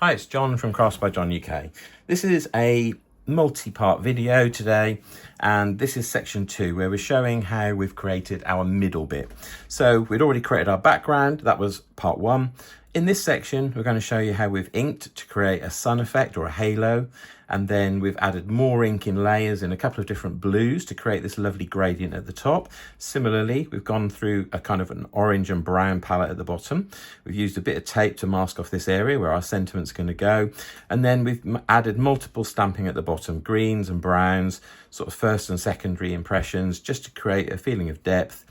Hi, it's John from Crafts by John UK. This is a multi-part video today, and this is section 2 where we're showing how we've created our middle bit. So we'd already created our background, that was part 1. In this section we're going to show you how we've inked to create a sun effect or a halo, and then we've added more ink in layers in a couple of different blues to create this lovely gradient at the top. Similarly, we've gone through a kind of an orange and brown palette at the bottom. We've used a bit of tape to mask off this area where our sentiment's going to go, and then we've added multiple stamping at the bottom, greens and browns, sort of first and secondary impressions, just to create a feeling of depth.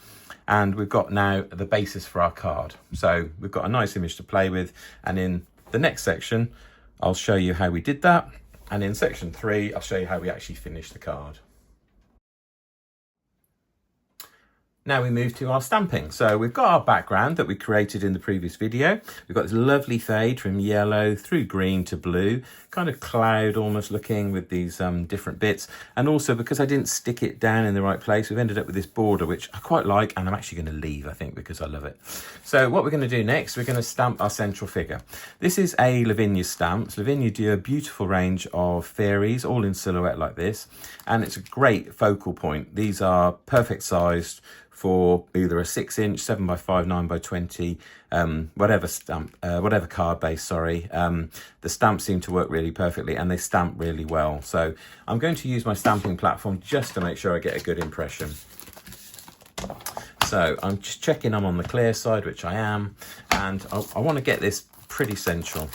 And we've got now the basis for our card. So we've got a nice image to play with, and in the next section I'll show you how we did that, and in section 3 I'll show you how we actually finished the card. Now we move to our stamping. So we've got our background that we created in the previous video. We've got this lovely fade from yellow through green to blue, kind of cloud almost looking with these different bits. And also, because I didn't stick it down in the right place, we've ended up with this border, which I quite like, and I'm actually going to leave, I think, because I love it. So what we're going to do next, we're going to stamp our central figure. This is a Lavinia stamp. Lavinia do a beautiful range of fairies, all in silhouette like this, and it's a great focal point. These are perfect sized for either a 6-inch, 7x5, 9x20, whatever stamp, whatever card base, sorry. The stamps seem to work really perfectly, and they stamp really well. So I'm going to use my stamping platform just to make sure I get a good impression. So I'm just checking I'm on the clear side, which I am, and I want to get this pretty central.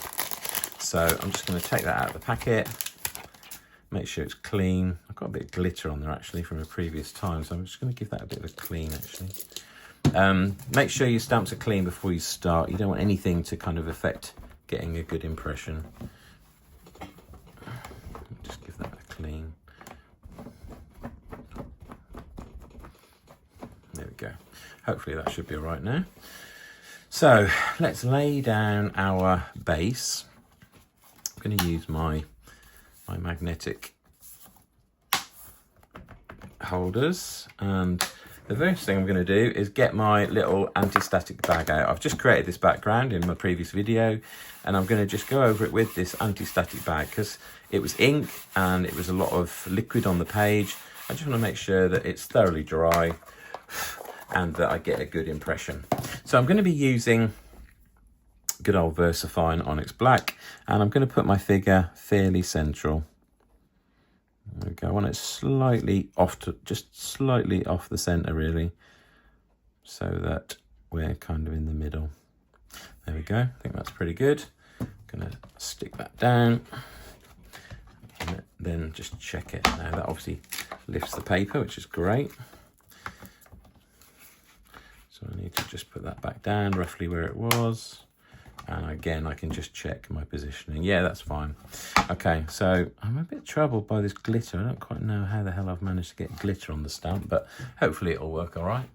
So I'm just going to take that out of the packet. Make sure it's clean. I've got a bit of glitter on there actually from a previous time, so I'm just going to give that a bit of a clean actually. Make sure your stamps are clean before you start. You don't want anything to kind of affect getting a good impression. Just give that a clean. There we go. Hopefully that should be all right now. So let's lay down our base. I'm going to use my magnetic holders, and the first thing I'm going to do is get my little anti-static bag out. I've just created this background in my previous video, and I'm going to just go over it with this anti-static bag because it was ink and it was a lot of liquid on the page. I just want to make sure that it's thoroughly dry and that I get a good impression. So I'm going to be using good old VersaFine Onyx Black, and I'm going to put my figure fairly central. There we go. I want it slightly off, just slightly off the center really, so that we're kind of in the middle. There we go. I think that's pretty good. I'm going to stick that down and then just check it. Now that obviously lifts the paper, which is great. So I need to just put that back down roughly where it was. And again, I can just check my positioning. Yeah, that's fine. Okay, so I'm a bit troubled by this glitter. I don't quite know how the hell I've managed to get glitter on the stamp, but hopefully it'll work all right.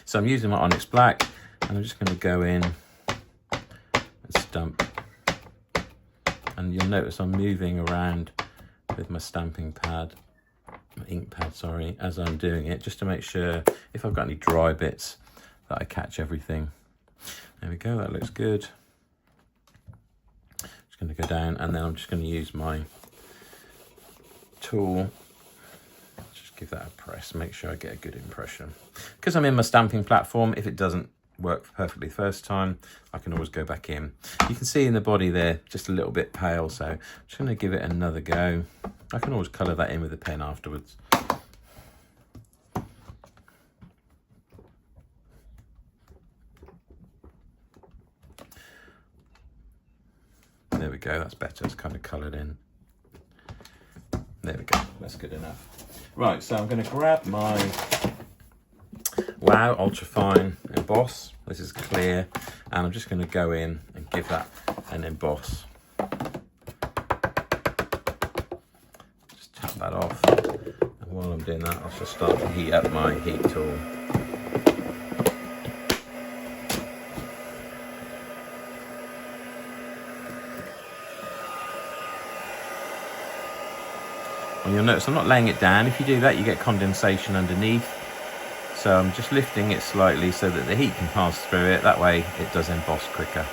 So I'm using my Onyx Black, and I'm just going to go in and stamp. And you'll notice I'm moving around with my stamping pad, my ink pad, sorry, as I'm doing it, just to make sure if I've got any dry bits that I catch everything. There we go, that looks good. Just going to go down, and then I'm just going to use my tool. Just give that a press, make sure I get a good impression. Because I'm in my stamping platform, if it doesn't work perfectly the first time, I can always go back in. You can see in the body there, just a little bit pale, so I'm just going to give it another go. I can always colour that in with a pen afterwards. There we go, that's better, it's kind of coloured in. There we go, that's good enough. Right, so I'm going to grab my Wow Ultrafine Emboss. This is clear, and I'm just going to go in and give that an emboss. Just tap that off, and while I'm doing that, I'll just start to heat up my heat tool. And you'll notice I'm not laying it down. If you do that, you get condensation underneath. So I'm just lifting it slightly so that the heat can pass through it. That way it does emboss quicker.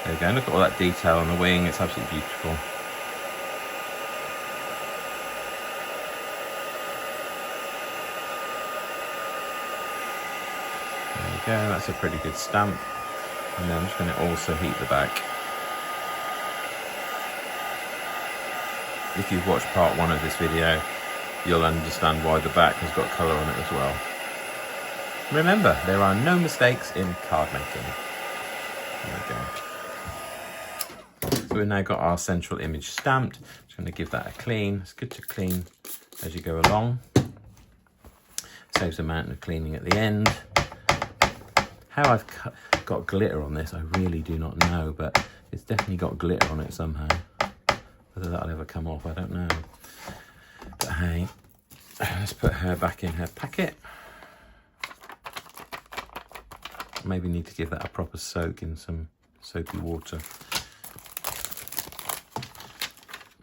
There we go, look at all that detail on the wing, it's absolutely beautiful. There we go, that's a pretty good stamp. And then I'm just going to also heat the back. If you've watched part 1 of this video, you'll understand why the back has got colour on it as well. Remember, there are no mistakes in card making. There we go. So we've now got our central image stamped. Just going to give that a clean. It's good to clean as you go along. Saves a mountain of cleaning at the end. How I've got glitter on this, I really do not know, but it's definitely got glitter on it somehow. Whether that'll ever come off, I don't know. But hey, let's put her back in her packet. Maybe need to give that a proper soak in some soapy water.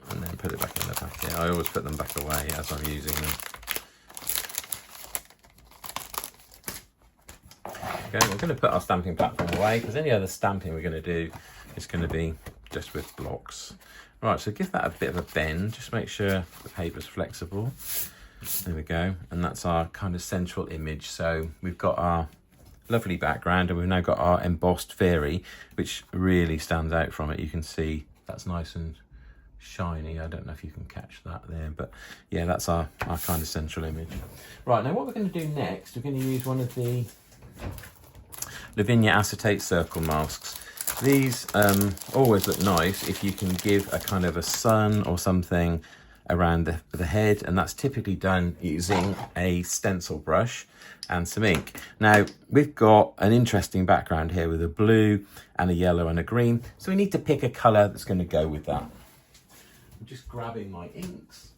And then put it back in the packet. I always put them back away as I'm using them. Okay, we're going to put our stamping platform away because any other stamping we're going to do is going to be just with blocks. Right, so give that a bit of a bend, just make sure the paper's flexible. There we go, and that's our kind of central image. So we've got our lovely background and we've now got our embossed fairy, which really stands out from it. You can see that's nice and shiny. I don't know if you can catch that there, but yeah, that's our kind of central image. Right, now what we're going to do next, we're going to use one of the Lavinia acetate circle masks. These always look nice if you can give a kind of a sun or something around the head, and that's typically done using a stencil brush and some ink. Now we've got an interesting background here with a blue and a yellow and a green, so we need to pick a colour that's going to go with that. I'm just grabbing my inks.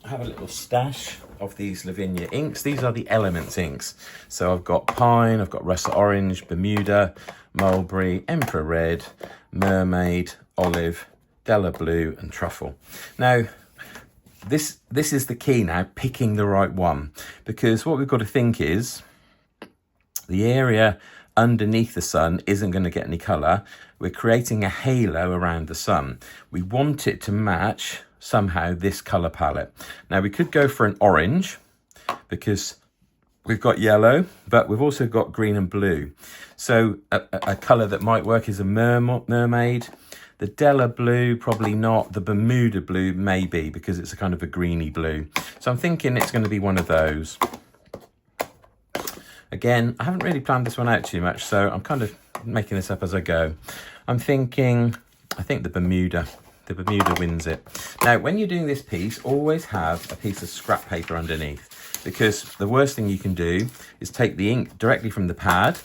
I have a little stash of these Lavinia inks. These are the Elements inks. So I've got Pine, I've got Russet Orange, Bermuda, Mulberry, Emperor Red, Mermaid, Olive, Della Blue and Truffle. Now, this is the key now, picking the right one. Because what we've got to think is, the area underneath the sun isn't going to get any colour. We're creating a halo around the sun. We want it to match somehow this colour palette. Now we could go for an orange because we've got yellow, but we've also got green and blue. So a colour that might work is a mermaid. The Della Blue, probably not. The Bermuda Blue, maybe, because it's a kind of a greeny blue. So I'm thinking it's going to be one of those. Again, I haven't really planned this one out too much, so I'm kind of making this up as I go. I'm thinking, I think the Bermuda wins it. Now, when you're doing this piece, always have a piece of scrap paper underneath, because the worst thing you can do is take the ink directly from the pad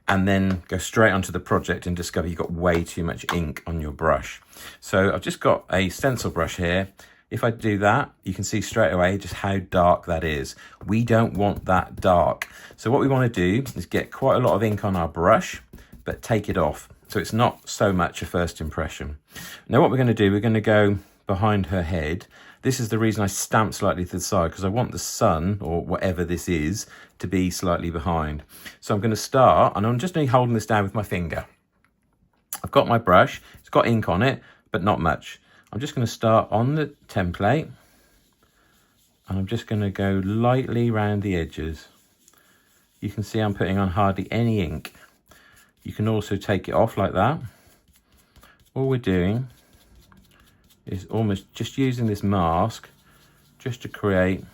and then go straight onto the project and discover you've got way too much ink on your brush. So I've just got a stencil brush here. If I do that, you can see straight away just how dark that is. We don't want that dark. So what we want to do is get quite a lot of ink on our brush, but take it off. So it's not so much a first impression. Now what we're going to do, we're going to go behind her head. This is the reason I stamped slightly to the side, because I want the sun, or whatever this is, to be slightly behind. So I'm going to start, and I'm just only holding this down with my finger. I've got my brush, it's got ink on it, but not much. I'm just going to start on the template, and I'm just going to go lightly round the edges. You can see I'm putting on hardly any ink. You can also take it off like that. All we're doing is almost just using this mask just to create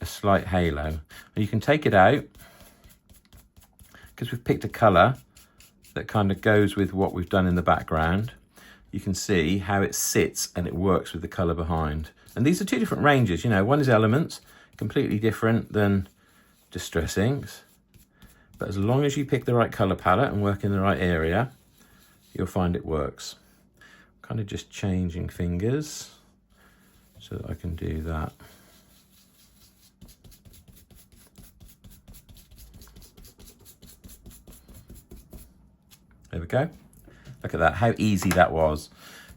a slight halo. And you can take it out because we've picked a colour that kind of goes with what we've done in the background. You can see how it sits and it works with the colour behind. And these are two different ranges, you know, one is Elements, completely different than Distress Inks. But as long as you pick the right colour palette and work in the right area, you'll find it works. Kind of just changing fingers so that I can do that. There we go. Look at that, how easy that was.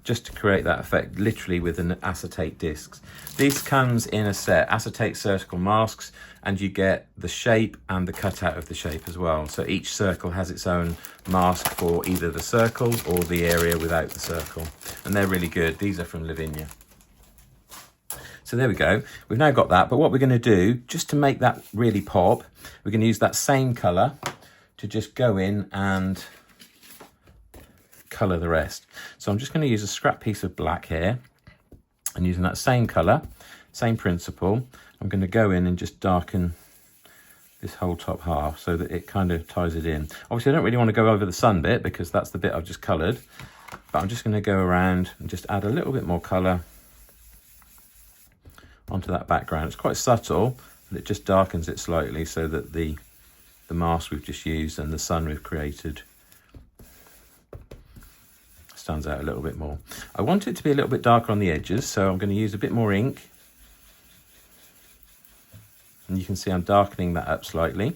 just to create that effect, literally with an acetate discs. These comes in a set, acetate circle masks, and you get the shape and the cutout of the shape as well. So each circle has its own mask for either the circle or the area without the circle. And they're really good. These are from Lavinia. So there we go. We've now got that, but what we're going to do, just to make that really pop, we're going to use that same colour to just go in and colour the rest. So I'm just going to use a scrap piece of black here, and using that same colour, same principle, I'm going to go in and just darken this whole top half so that it kind of ties it in. Obviously I don't really want to go over the sun bit because that's the bit I've just coloured, but I'm just going to go around and just add a little bit more colour onto that background. It's quite subtle, but it just darkens it slightly so that the mask we've just used and the sun we've created stands out a little bit more. I want it to be a little bit darker on the edges, so I'm going to use a bit more ink. And you can see I'm darkening that up slightly.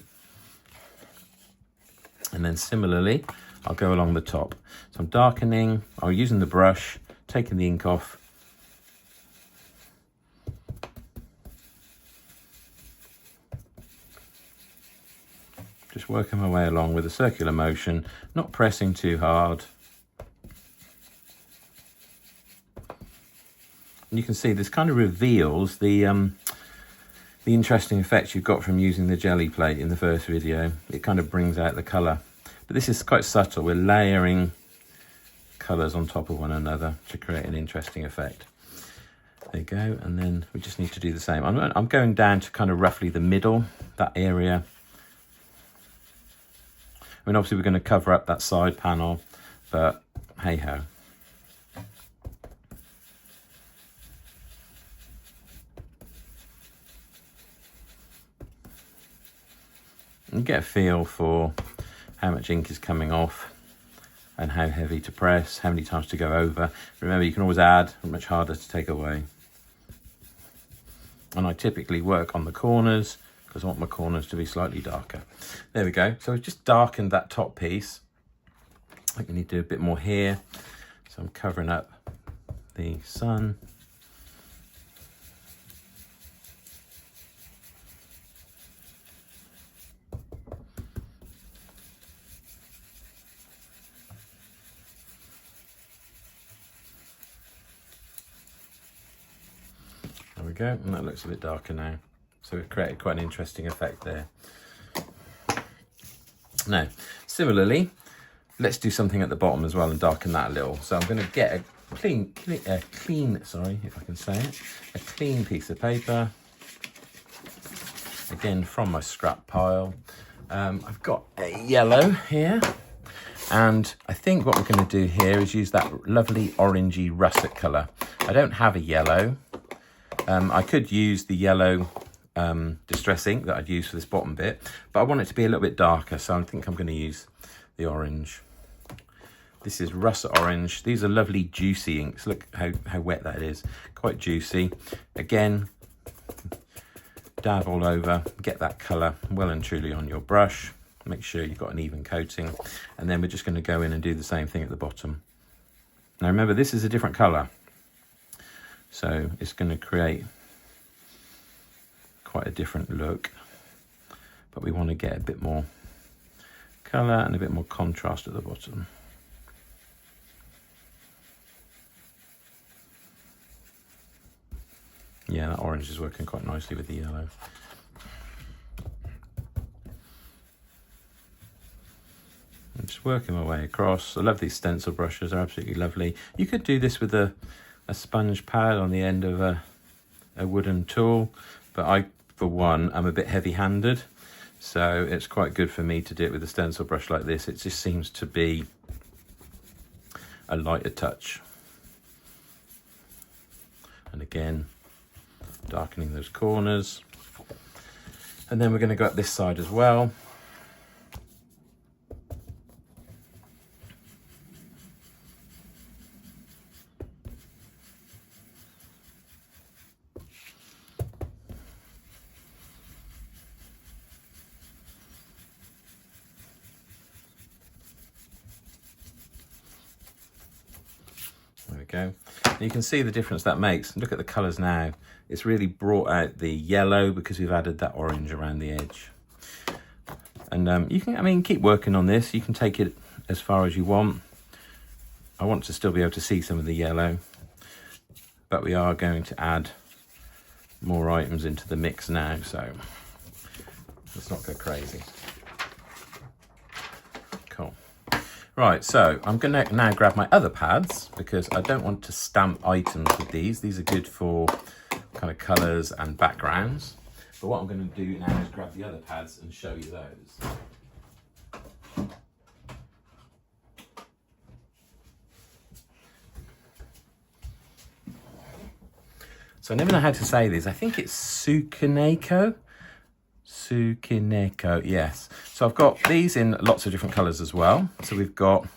And then similarly, I'll go along the top. So I'm darkening, I'm using the brush, taking the ink off. Just working my way along with a circular motion, not pressing too hard. And you can see this kind of reveals the interesting effects you've got from using the jelly plate in the first video. It kind of brings out the colour. But this is quite subtle. We're layering colours on top of one another to create an interesting effect. There you go. And then we just need to do the same. I'm going down to kind of roughly the middle, that area. I mean, obviously we're going to cover up that side panel, but hey ho. And get a feel for how much ink is coming off and how heavy to press, how many times to go over. Remember, you can always add, much harder to take away. And I typically work on the corners because I want my corners to be slightly darker. There we go. So we've just darkened that top piece. I think we need to do a bit more here. So I'm covering up the sun. There we go, and that looks a bit darker now. So we've created quite an interesting effect there. Now, similarly, let's do something at the bottom as well and darken that a little. So I'm going to get a clean, sorry, if I can say it, a clean piece of paper. Again, from my scrap pile. I've got a yellow here. And I think what we're going to do here is use that lovely orangey russet colour. I don't have a yellow. I could use the yellow distress ink that I'd use for this bottom bit, but I want it to be a little bit darker, so I think I'm going to use the orange. This is russet orange. These are lovely juicy inks. Look how wet that is. Quite juicy. Again, dab all over, get that colour well and truly on your brush. Make sure you've got an even coating, and then we're just going to go in and do the same thing at the bottom. Now remember, this is a different colour, so it's going to create quite a different look, but we want to get a bit more colour and a bit more contrast at the bottom. Yeah, that orange is working quite nicely with the yellow. I'm just working my way across. I love these stencil brushes, they're absolutely lovely. You could do this with a sponge pad on the end of a wooden tool, but I, for one, I'm a bit heavy-handed, so it's quite good for me to do it with a stencil brush like this. It just seems to be a lighter touch. And again, darkening those corners. And then we're going to go up this side as well. go. And you can see the difference that makes. Look at the colours now. It's really brought out the yellow because we've added that orange around the edge. And you can, I mean, keep working on this. You can take it as far as you want. I want to still be able to see some of the yellow, but we are going to add more items into the mix now, so let's not go crazy. Cool. Right, so I'm going to now grab my other pads because I don't want to stamp items with these. These are good for kind of colours and backgrounds. But what I'm going to do now is grab the other pads and show you those. So I never know how to say this. I think it's Tsukineko. Tsukineko, yes. So I've got these in lots of different colours as well. So we've got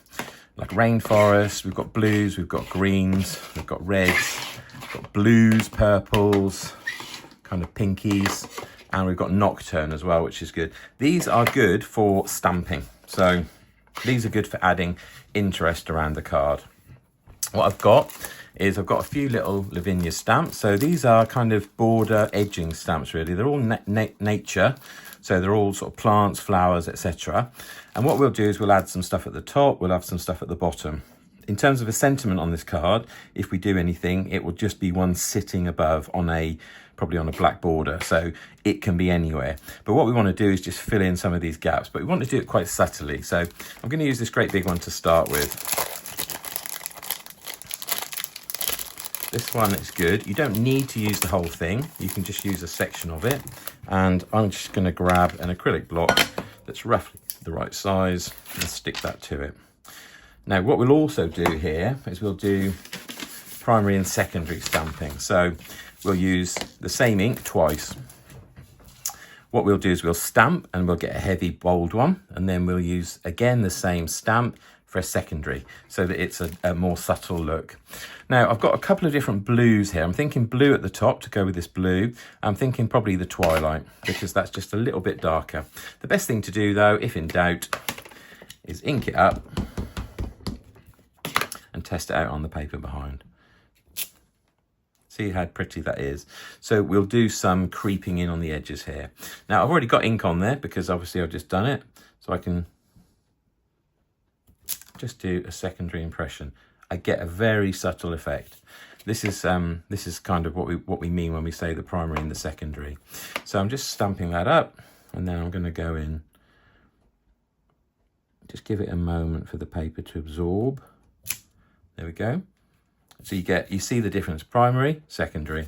like rainforest, we've got blues, we've got greens, we've got reds, we've got blues, purples, kind of pinkies, and we've got nocturne as well, which is good. These are good for stamping. So these are good for adding interest around the card. What I've got is I've got a few little Lavinia stamps. So these are kind of border edging stamps, really. They're all nature. So they're all sort of plants, flowers, etc. And what we'll do is we'll add some stuff at the top. We'll have some stuff at the bottom. In terms of a sentiment on this card, if we do anything, it will just be one sitting above on probably on a black border. So it can be anywhere. But what we want to do is just fill in some of these gaps. But we want to do it quite subtly. So I'm going to use this great big one to start with. This one is good. You don't need to use the whole thing. You can just use a section of it. And I'm just going to grab an acrylic block that's roughly the right size and stick that to it. Now, what we'll also do here is we'll do primary and secondary stamping. So we'll use the same ink twice. What we'll do is we'll stamp and we'll get a heavy bold one. And then we'll use, again, the same stamp for a secondary so that it's a more subtle look. Now I've got a couple of different blues here. I'm thinking blue at the top to go with this blue. I'm thinking probably the Twilight because that's just a little bit darker. The best thing to do though, if in doubt, is ink it up and test it out on the paper behind. See how pretty that is. So we'll do some creeping in on the edges here. Now I've already got ink on there because obviously I've just done it. So I can just do a secondary impression. I get a very subtle effect. This is kind of what we mean when we say the primary and the secondary. So I'm just stamping that up, and then I'm going to go in. Just give it a moment for the paper to absorb. There we go. So you see the difference: primary, secondary.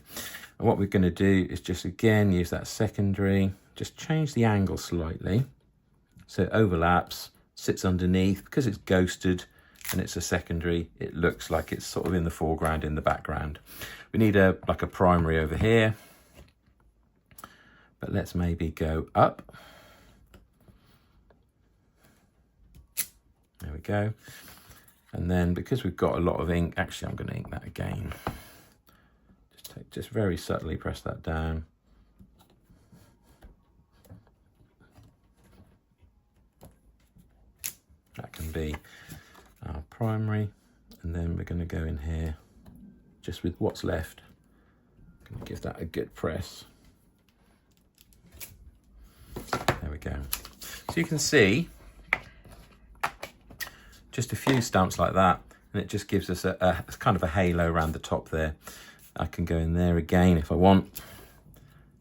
And what we're going to do is just again use that secondary. Just change the angle slightly so it overlaps. Sits underneath. Because it's ghosted and it's a secondary, it looks like it's sort of in the foreground, in the background. We need like a primary over here, but let's maybe go up. There we go. And then because we've got a lot of ink, actually I'm going to ink that again. Just very subtly press that down. That can be our primary, and then we're going to go in here just with what's left. Going to give that a good press. There we go. So you can see just a few stamps like that, and it just gives us a kind of a halo around the top there. I can go in there again if I want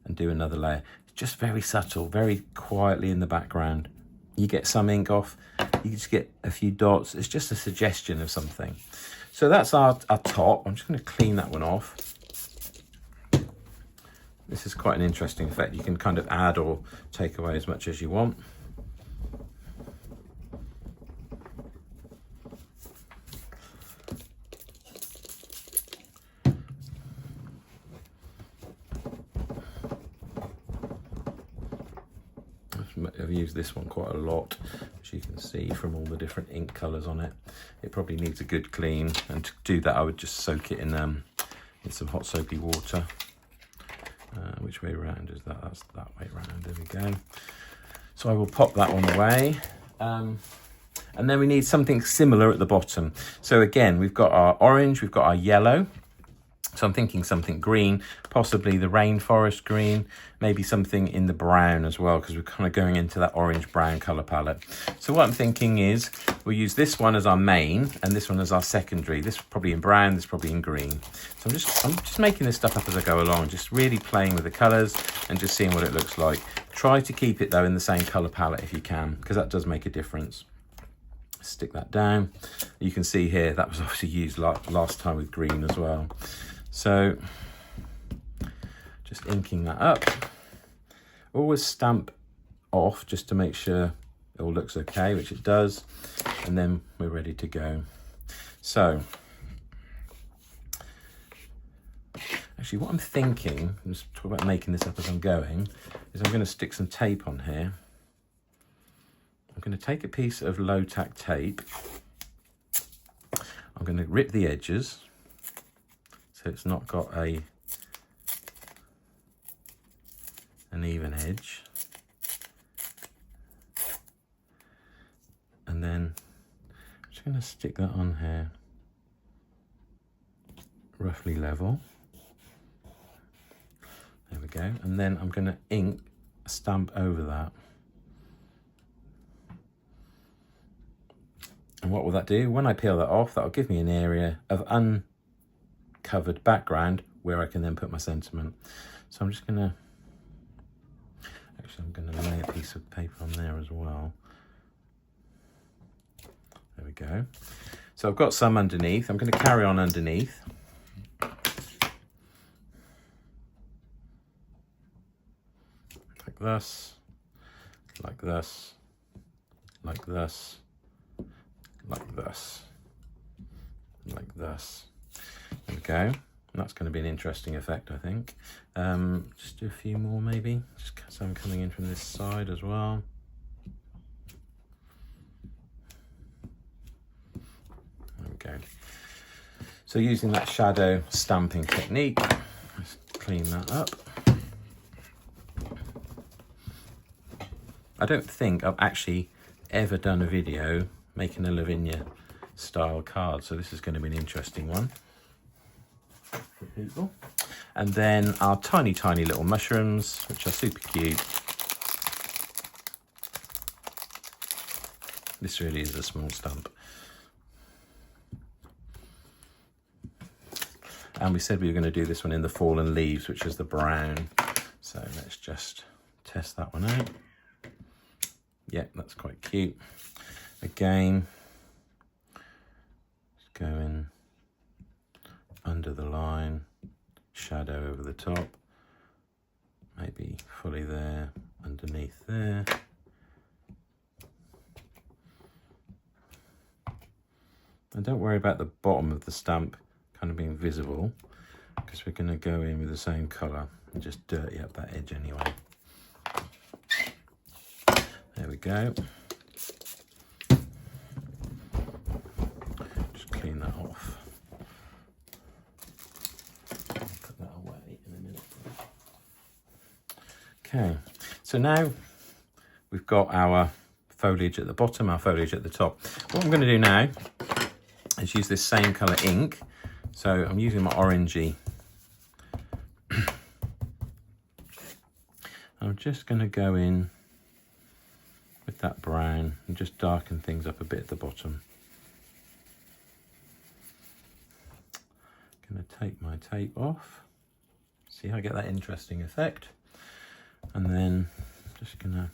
and do another layer. Just very subtle, very quietly in the background. You get some ink off, you just get a few dots. It's just a suggestion of something. So that's our top. I'm just going to clean that one off. This is quite an interesting effect. You can kind of add or take away as much as you want. I've used this one quite a lot, as you can see from all the different ink colours on it. It probably needs a good clean, and to do that I would just soak it in some hot soapy water. Which way around is that? That's that way around. There we go. So I will pop that one away. And then we need something similar at the bottom. So again, we've got our orange, we've got our yellow. So I'm thinking something green, possibly the rainforest green, maybe something in the brown as well, because we're kind of going into that orange-brown colour palette. So what I'm thinking is we'll use this one as our main and this one as our secondary. This probably in brown, this probably in green. So I'm just making this stuff up as I go along, just really playing with the colours and just seeing what it looks like. Try to keep it though in the same colour palette if you can, because that does make a difference. Stick that down. You can see here that was obviously used last time with green as well. So just inking that up. Always stamp off just to make sure it all looks okay, which it does, and then we're ready to go. So actually what I'm thinking, I'm just talking about making this up as I'm going, is I'm going to stick some tape on here. I'm going to take a piece of low tack tape. I'm going to rip the edges so it's not got an even edge. And then I'm just going to stick that on here, roughly level. There we go. And then I'm going to ink a stamp over that. And what will that do? When I peel that off, that'll give me an area of uncovered background where I can then put my sentiment. So I'm just gonna, actually I'm gonna lay a piece of paper on there as well. There we go. So I've got some underneath. I'm gonna carry on underneath. Like this, like this, like this, like this, like this. There we go. And that's going to be an interesting effect, I think. Just do a few more maybe. Just so I'm coming in from this side as well. There we go. So using that shadow stamping technique, let's clean that up. I don't think I've actually ever done a video making a Lavinia style card, so this is going to be an interesting one for people. And then our tiny little mushrooms, which are super cute. This really is a small stamp. And we said we were going to do this one in the fallen leaves, which is the brown. So let's just test that one out. Yep, that's quite cute. Again, just go in under the line, shadow over the top, maybe fully there, underneath there. And don't worry about the bottom of the stamp kind of being visible, because we're going to go in with the same colour and just dirty up that edge anyway. There we go. Just clean that off. Put that away in a minute. Okay, so now we've got our foliage at the bottom, our foliage at the top. What I'm going to do now is use this same colour ink. So I'm using my orangey. I'm just going to go in with that brown and just darken things up a bit at the bottom. Going to take my tape off. See how I get that interesting effect. And then just going to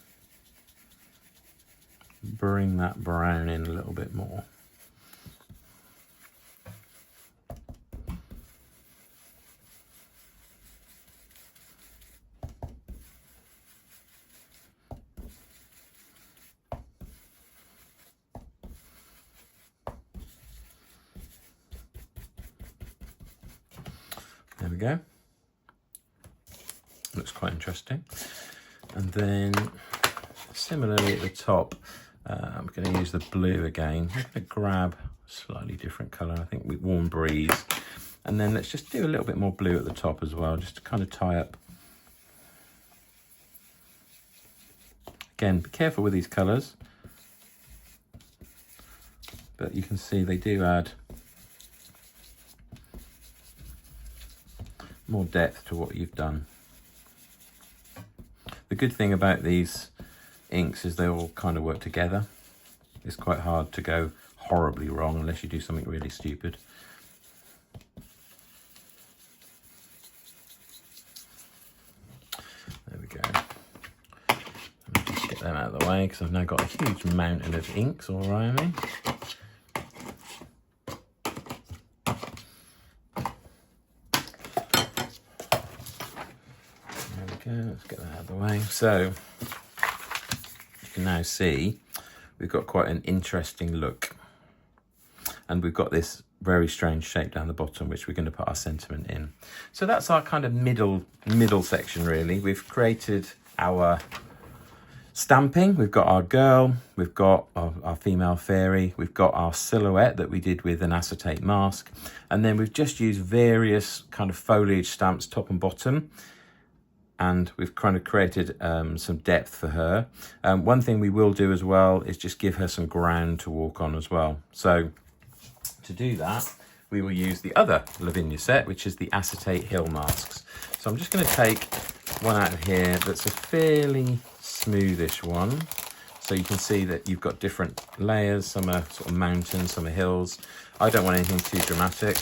bring that brown in a little bit more. There we go. Looks quite interesting. And then similarly at the top, I'm going to use the blue again. I'm going to grab a slightly different colour, I think with Warm Breeze. And then let's just do a little bit more blue at the top as well, just to kind of tie up. Again, be careful with these colours. but you can see they do add more depth to what you've done. The good thing about these inks is they all kind of work together. It's quite hard to go horribly wrong unless you do something really stupid. There we go. Let me just get them out of the way because I've now got a huge mountain of inks all around me. There we go, let's get that out of the way. So you can now see we've got quite an interesting look. And we've got this very strange shape down the bottom, which we're going to put our sentiment in. So that's our kind of middle section, really. We've created our stamping. We've got our girl. We've got our female fairy. We've got our silhouette that we did with an acetate mask. And then we've just used various kind of foliage stamps, top and bottom. And we've kind of created some depth for her. One thing we will do as well is just give her some ground to walk on as well. So to do that, we will use the other Lavinia set, which is the acetate hill masks. So I'm just going to take one out of here that's a fairly smoothish one. So you can see that you've got different layers. Some are sort of mountains, some are hills. I don't want anything too dramatic.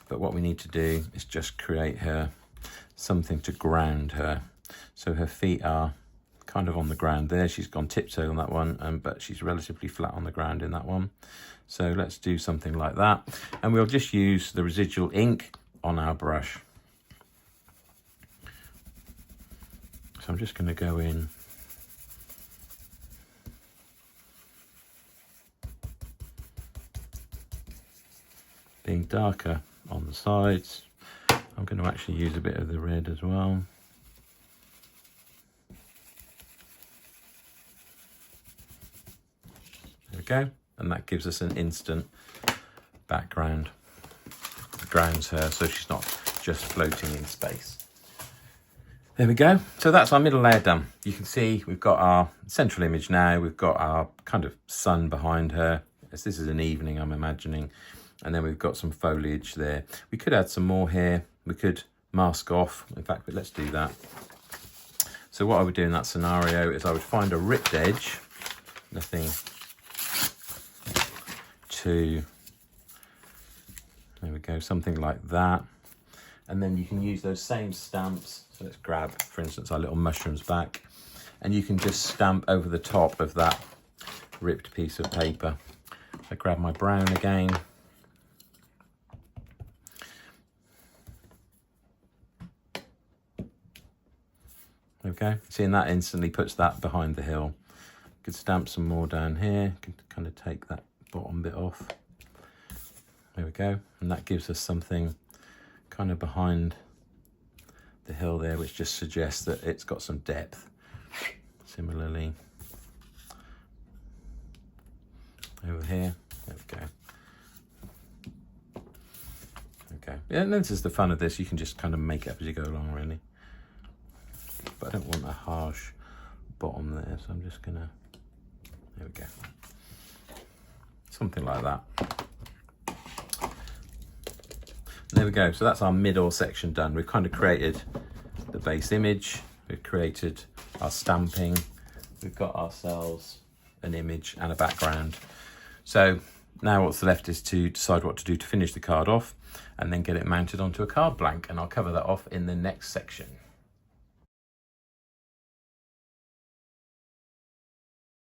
But what we need to do is just create her something to ground her. So her feet are kind of on the ground there. She's gone tiptoe on that one, but she's relatively flat on the ground in that one. So let's do something like that. And we'll just use the residual ink on our brush. So I'm just going to go in being darker on the sides. I'm going to actually use a bit of the red as well. There we go. And that gives us an instant background. It grounds her so she's not just floating in space. There we go. So that's our middle layer done. You can see we've got our central image now. We've got our kind of sun behind her. As this is an evening, I'm imagining. And then we've got some foliage there. We could add some more here. We could mask off. In fact, but let's do that. So what I would do in that scenario is I would find a ripped edge. Nothing too... There we go, something like that. And then you can use those same stamps. So let's grab, for instance, our little mushrooms back. And you can just stamp over the top of that ripped piece of paper. I grab my brown again. Okay, seeing that instantly puts that behind the hill. Could stamp some more down here. Could kind of take that bottom bit off. There we go. And that gives us something kind of behind the hill there, which just suggests that it's got some depth. Similarly, over here, there we go. Okay, yeah, and this is the fun of this. You can just kind of make it up as you go along, really. But I don't want a harsh bottom there, so I'm just gonna, there we go. Something like that. There we go, so that's our middle section done. We've kind of created the base image, we've created our stamping, we've got ourselves an image and a background. So now what's left is to decide what to do to finish the card off and then get it mounted onto a card blank, and I'll cover that off in the next section.